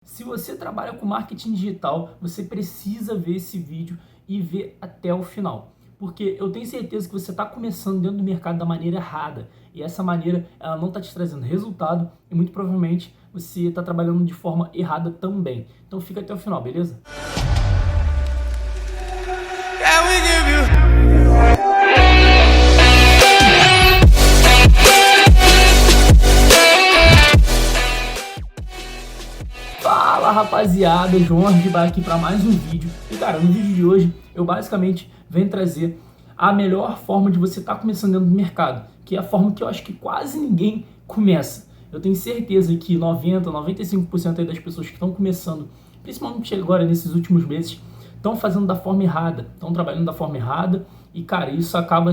Se você trabalha com marketing digital, você precisa ver esse vídeo e ver até o final. Porque eu tenho certeza que você está começando dentro do mercado da maneira errada. E essa maneira, ela não está te trazendo resultado e muito provavelmente você está trabalhando de forma errada também. Então fica até o final, beleza? Fala rapaziada, João Argibá aqui para mais um vídeo. E cara, no vídeo de hoje eu basicamente venho trazer a melhor forma de você estar começando dentro do mercado, que é a forma que eu acho que quase ninguém começa. Eu tenho certeza que 95% aí das pessoas que estão começando, principalmente agora nesses últimos meses, estão fazendo da forma errada, estão trabalhando da forma errada e cara, isso acaba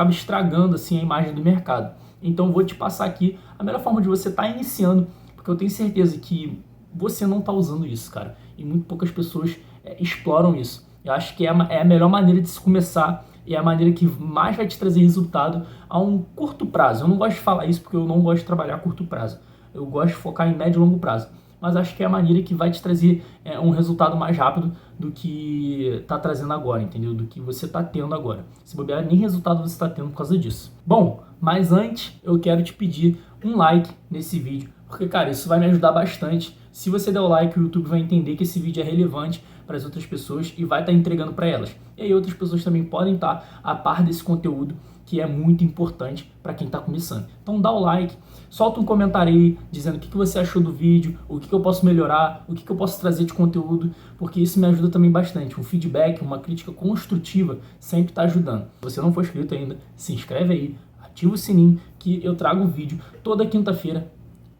estragando assim a imagem do mercado. Então vou te passar aqui a melhor forma de você estar iniciando, porque eu tenho certeza que você não está usando isso, cara. E muito poucas pessoas exploram isso. Eu acho que é a melhor maneira de se começar e é a maneira que mais vai te trazer resultado a um curto prazo. Eu não gosto de falar isso porque eu não gosto de trabalhar a curto prazo. Eu gosto de focar em médio e longo prazo. Mas acho que é a maneira que vai te trazer um resultado mais rápido do que está trazendo agora, entendeu? Do que você está tendo agora. Se bobear, nem resultado você está tendo por causa disso. Bom, mas antes eu quero te pedir um like nesse vídeo, porque, cara, isso vai me ajudar bastante. Se você der o like, o YouTube vai entender que esse vídeo é relevante para as outras pessoas e vai estar entregando para elas. E aí outras pessoas também podem estar a par desse conteúdo, que é muito importante para quem está começando. Então dá o like, solta um comentário aí dizendo o que você achou do vídeo, o que eu posso melhorar, o que eu posso trazer de conteúdo, porque isso me ajuda também bastante. Um feedback, uma crítica construtiva sempre está ajudando. Se você não for inscrito ainda, se inscreve aí, ativa o sininho que eu trago o vídeo toda quinta-feira,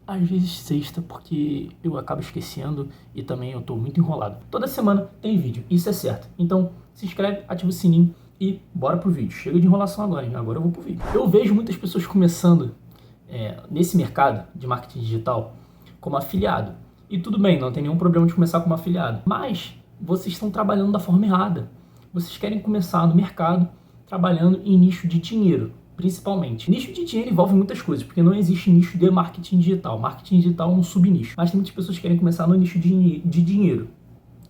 às vezes sexta, porque eu acabo esquecendo e também eu tô muito enrolado. Toda semana tem vídeo, isso é certo. Então se inscreve, ativa o sininho e bora pro vídeo. Chega de enrolação agora, hein? Agora eu vou pro vídeo. Eu vejo muitas pessoas começando nesse mercado de marketing digital como afiliado. E tudo bem, não tem nenhum problema de começar como afiliado. Mas vocês estão trabalhando da forma errada. Vocês querem começar no mercado trabalhando em nicho de dinheiro. Principalmente. Nicho de dinheiro envolve muitas coisas, porque não existe nicho de marketing digital. Marketing digital é um subnicho. Mas tem muitas pessoas que querem começar no nicho de dinheiro.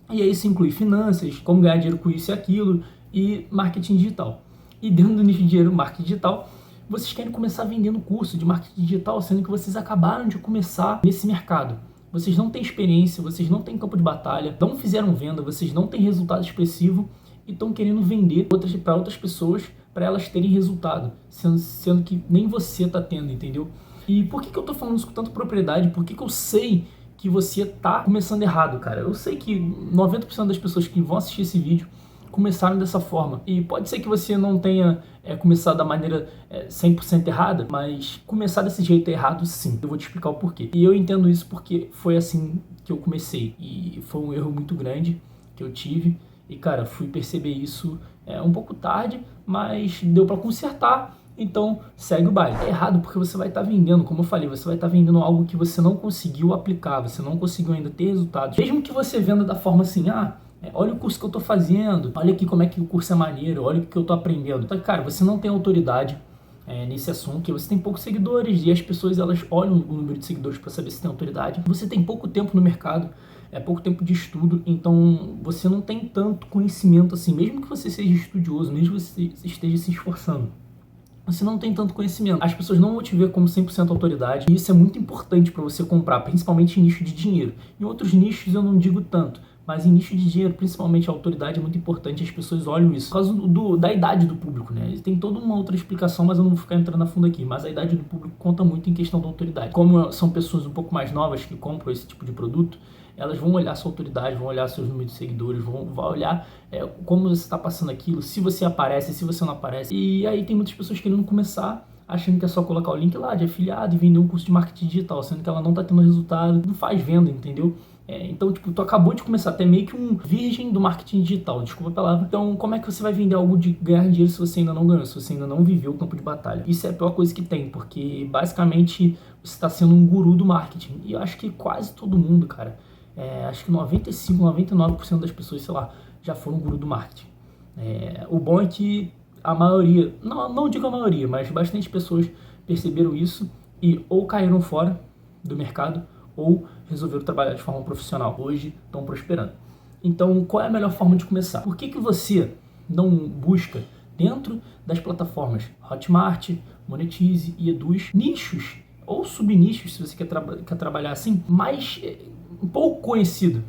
E aí isso inclui finanças, como ganhar dinheiro com isso e aquilo, e marketing digital. E dentro do nicho de dinheiro, marketing digital, vocês querem começar vendendo curso de marketing digital, sendo que vocês acabaram de começar nesse mercado. Vocês não têm experiência, vocês não têm campo de batalha, não fizeram venda, vocês não têm resultado expressivo e estão querendo vender para outras pessoas para elas terem resultado, sendo que nem você está tendo, entendeu? E por que eu tô falando isso com tanta propriedade? Por que eu sei que você tá começando errado, cara? Eu sei que 90% das pessoas que vão assistir esse vídeo começaram dessa forma. E pode ser que você não tenha começado da maneira 100% errada, mas começar desse jeito é errado sim. Eu vou te explicar o porquê. E eu entendo isso porque foi assim que eu comecei. E foi um erro muito grande que eu tive. E, cara, fui perceber isso um pouco tarde, mas deu pra consertar, então segue o baile. É errado porque você vai estar vendendo, como eu falei, você vai estar vendendo algo que você não conseguiu aplicar, você não conseguiu ainda ter resultados. Mesmo que você venda da forma assim, olha o curso que eu tô fazendo, olha aqui como é que o curso é maneiro, olha o que eu tô aprendendo. Então, cara, você não tem autoridade nesse assunto, que você tem poucos seguidores e as pessoas elas olham o número de seguidores para saber se tem autoridade. Você tem pouco tempo no mercado, pouco tempo de estudo, então você não tem tanto conhecimento assim, mesmo que você seja estudioso, mesmo que você esteja se esforçando. Você não tem tanto conhecimento. As pessoas não vão te ver como 100% autoridade e isso é muito importante para você comprar, principalmente em nicho de dinheiro. Em outros nichos eu não digo tanto, mas em nicho de dinheiro, principalmente a autoridade é muito importante, as pessoas olham isso. Por causa da idade do público, né? Tem toda uma outra explicação, mas eu não vou ficar entrando a fundo aqui. Mas a idade do público conta muito em questão da autoridade. Como são pessoas um pouco mais novas que compram esse tipo de produto, elas vão olhar sua autoridade, vão olhar seus números de seguidores, vão olhar como você está passando aquilo, se você aparece, se você não aparece. E aí tem muitas pessoas querendo começar, achando que é só colocar o link lá de afiliado e vender um curso de marketing digital, sendo que ela não está tendo resultado, não faz venda, entendeu? Então, tipo, tu acabou de começar, até meio que um virgem do marketing digital, desculpa a palavra. Então, como é que você vai vender algo de ganhar dinheiro se você ainda não ganhou, se você ainda não viveu o campo de batalha? Isso é a pior coisa que tem, porque basicamente você está sendo um guru do marketing. E eu acho que quase todo mundo, cara, acho que 95, 99% das pessoas, sei lá, já foram guru do marketing. O bom é que a maioria, não digo a maioria, mas bastante pessoas perceberam isso e ou caíram fora do mercado ou resolveram trabalhar de forma profissional. Hoje estão prosperando. Então, qual é a melhor forma de começar? Por que você não busca dentro das plataformas Hotmart, Monetize e Eduz nichos ou subnichos, se você quer trabalhar assim, mais um pouco conhecido,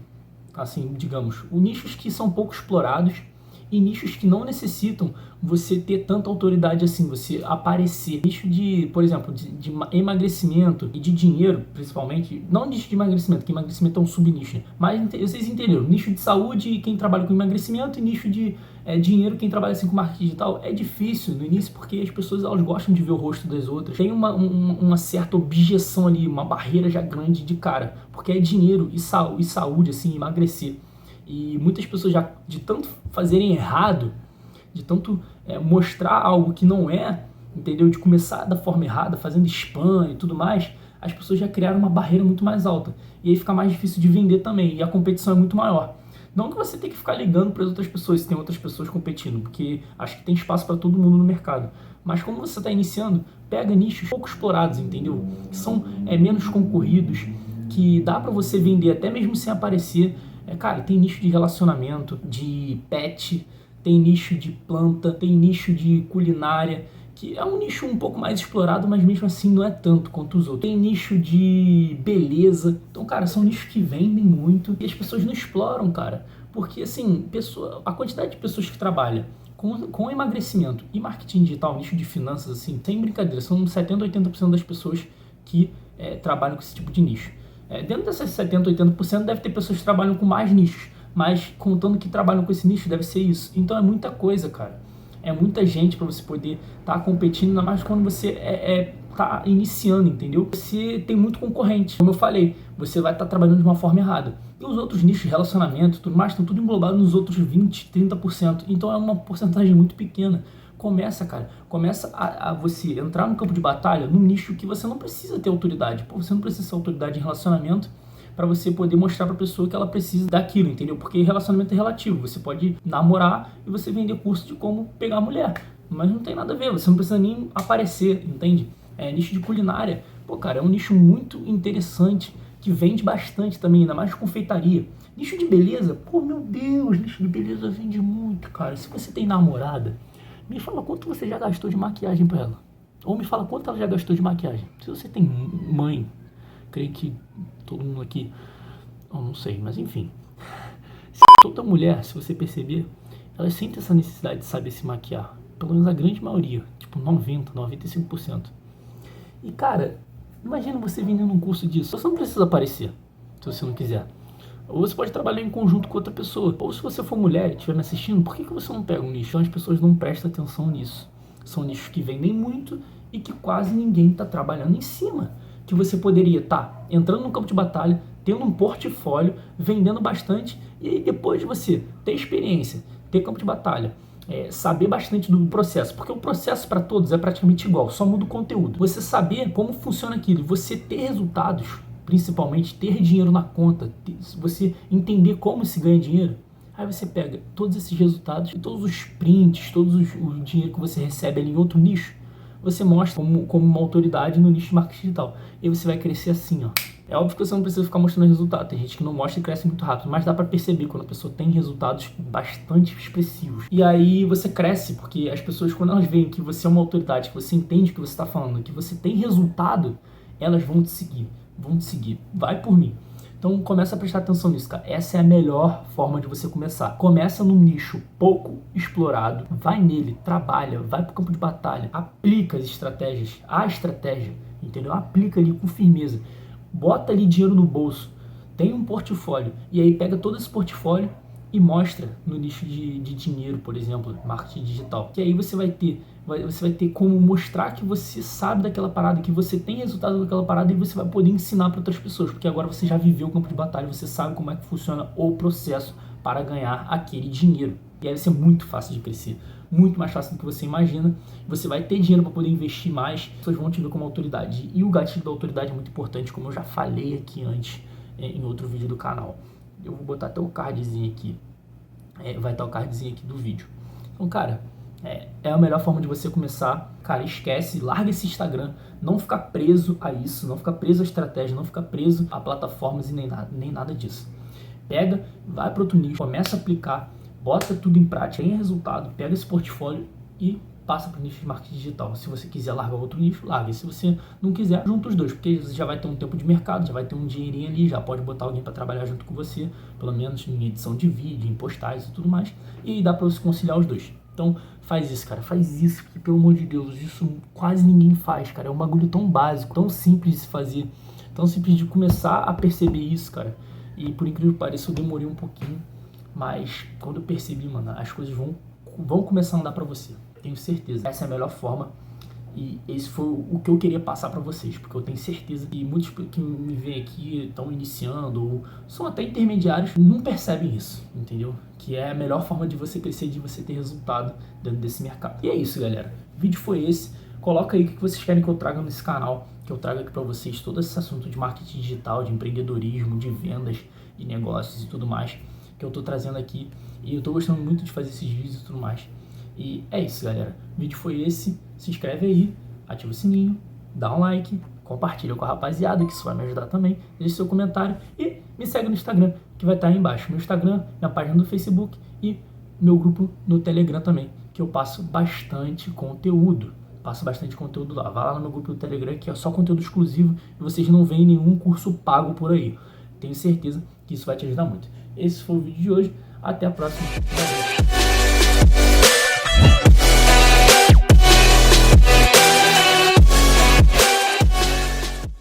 assim, digamos, nichos que são pouco explorados e nichos que não necessitam você ter tanta autoridade assim, você aparecer. Nicho de, por exemplo, de emagrecimento e de dinheiro, principalmente, não nicho de emagrecimento, que emagrecimento é um subnicho, mas vocês entenderam, nicho de saúde, quem trabalha com emagrecimento, e nicho de dinheiro, quem trabalha assim com marketing digital. É difícil no início porque as pessoas elas gostam de ver o rosto das outras, tem uma certa objeção ali, uma barreira já grande de cara, porque é dinheiro e saúde, assim, emagrecer. E muitas pessoas já, de tanto fazerem errado, de tanto mostrar algo que não é, entendeu? De começar da forma errada, fazendo spam e tudo mais, as pessoas já criaram uma barreira muito mais alta. E aí fica mais difícil de vender também, e a competição é muito maior. Não que você tenha que ficar ligando para as outras pessoas se tem outras pessoas competindo, porque acho que tem espaço para todo mundo no mercado. Mas como você está iniciando, pega nichos pouco explorados, entendeu? Que são menos concorridos, que dá para você vender até mesmo sem aparecer. Cara, tem nicho de relacionamento, de pet, tem nicho de planta, tem nicho de culinária, que é um nicho um pouco mais explorado, mas mesmo assim não é tanto quanto os outros. Tem nicho de beleza. Então, cara, são nichos que vendem muito e as pessoas não exploram, cara. Porque, assim, a quantidade de pessoas que trabalham com emagrecimento e marketing digital, nicho de finanças, assim, sem brincadeira, são 70, 80% das pessoas que trabalham com esse tipo de nicho. Dentro dessas 70, 80% deve ter pessoas que trabalham com mais nichos, mas contando que trabalham com esse nicho deve ser isso. Então é muita coisa, cara. É muita gente para você poder estar competindo, ainda mais quando você tá iniciando, entendeu? Você tem muito concorrente. Como eu falei, você vai estar trabalhando de uma forma errada. E os outros nichos de relacionamento, tudo mais, estão tudo englobado nos outros 20, 30%. Então é uma porcentagem muito pequena. Começa, cara, a você entrar no campo de batalha num nicho que você não precisa ter autoridade. Pô, você não precisa ser autoridade em relacionamento para você poder mostrar para a pessoa que ela precisa daquilo, entendeu? Porque relacionamento é relativo. Você pode namorar e você vender curso de como pegar a mulher, mas não tem nada a ver, você não precisa nem aparecer, entende? Nicho de culinária, pô, cara, é um nicho muito interessante, que vende bastante também, ainda mais confeitaria. Nicho de beleza, pô, meu Deus, nicho de beleza vende muito, cara. Se você tem namorada, me fala quanto você já gastou de maquiagem pra ela. Ou me fala quanto ela já gastou de maquiagem. Se você tem mãe, creio que todo mundo aqui, eu não sei, mas enfim. Toda mulher, se você perceber, ela sente essa necessidade de saber se maquiar. Pelo menos a grande maioria, tipo 90, 95%. E cara, imagina você vendendo um curso disso. Você não precisa aparecer, se você não quiser. Ou você pode trabalhar em conjunto com outra pessoa. Ou se você for mulher e estiver me assistindo, por que você não pega um nicho? As pessoas não prestam atenção nisso. São nichos que vendem muito e que quase ninguém está trabalhando em cima. Que você poderia estar entrando no campo de batalha, tendo um portfólio, vendendo bastante, e aí depois de você ter experiência, ter campo de batalha, saber bastante do processo, porque o processo para todos é praticamente igual, só muda o conteúdo. Você saber como funciona aquilo, você ter resultados, principalmente ter dinheiro na conta, você entender como se ganha dinheiro, aí você pega todos esses resultados, todos os prints, o dinheiro que você recebe ali em outro nicho, você mostra como uma autoridade no nicho de marketing digital. E você vai crescer assim, ó. É óbvio que você não precisa ficar mostrando resultado. Tem gente que não mostra e cresce muito rápido, mas dá pra perceber quando a pessoa tem resultados bastante expressivos. E aí você cresce, porque as pessoas, quando elas veem que você é uma autoridade, que você entende o que você está falando, que você tem resultado, elas vão te seguir. Vai por mim. Então começa a prestar atenção nisso, cara. Essa é a melhor forma de você começar. Começa num nicho pouco explorado, vai nele, trabalha, vai pro campo de batalha, aplica as estratégias, a estratégia, entendeu? Aplica ali com firmeza. Bota ali dinheiro no bolso, tem um portfólio, e aí pega todo esse portfólio e mostra no nicho de dinheiro, por exemplo, marketing digital. Que aí você vai ter como mostrar que você sabe daquela parada, que você tem resultado daquela parada, e você vai poder ensinar para outras pessoas, porque agora você já viveu o campo de batalha, você sabe como é que funciona o processo para ganhar aquele dinheiro. E aí vai ser muito fácil de crescer, muito mais fácil do que você imagina. Você vai ter dinheiro para poder investir mais, as pessoas vão te ver como autoridade. E o gatilho da autoridade é muito importante, como eu já falei aqui antes, em outro vídeo do canal. Eu vou botar até o cardzinho aqui, vai estar o cardzinho aqui do vídeo. Então, cara, É a melhor forma de você começar. Cara, esquece, larga esse Instagram, não ficar preso a isso, não ficar preso à estratégia, não ficar preso a plataformas e nem nada disso. Pega, vai para outro nicho, começa a aplicar, bota tudo em prática, tem resultado, pega esse portfólio e passa para o nicho de marketing digital. Se você quiser largar outro nicho, larga. E se você não quiser, junta os dois, porque você já vai ter um tempo de mercado, já vai ter um dinheirinho ali, já pode botar alguém para trabalhar junto com você, pelo menos em edição de vídeo, em postagens e tudo mais, e dá para você conciliar os dois. Então faz isso, cara, faz isso, porque pelo amor de Deus, isso quase ninguém faz, cara. É um bagulho tão básico, tão simples de se fazer, tão simples de começar a perceber isso, cara. E por incrível que pareça, eu demorei um pouquinho, mas quando eu percebi, mano, as coisas vão começar a andar pra você. Tenho certeza. Essa é a melhor forma e esse foi o que eu queria passar pra vocês, porque eu tenho certeza que muitos que me veem aqui estão iniciando ou são até intermediários, não percebem isso, entendeu? Que é a melhor forma de você crescer, de você ter resultado dentro desse mercado. E é isso, galera. O vídeo foi esse. Coloca aí o que vocês querem que eu traga nesse canal, que eu traga aqui pra vocês todo esse assunto de marketing digital, de empreendedorismo, de vendas, de negócios e tudo mais, que eu tô trazendo aqui. E eu tô gostando muito de fazer esses vídeos e tudo mais. E é isso, galera. O vídeo foi esse. Se inscreve aí, ativa o sininho, dá um like, compartilha com a rapaziada, que isso vai me ajudar também. Deixe seu comentário e me segue no Instagram, que vai estar aí embaixo. Meu Instagram, minha página do Facebook e meu grupo no Telegram também, que eu passo bastante conteúdo. Passo bastante conteúdo lá. Vai lá no meu grupo do Telegram, que é só conteúdo exclusivo e vocês não veem nenhum curso pago por aí. Tenho certeza que isso vai te ajudar muito. Esse foi o vídeo de hoje. Até a próxima.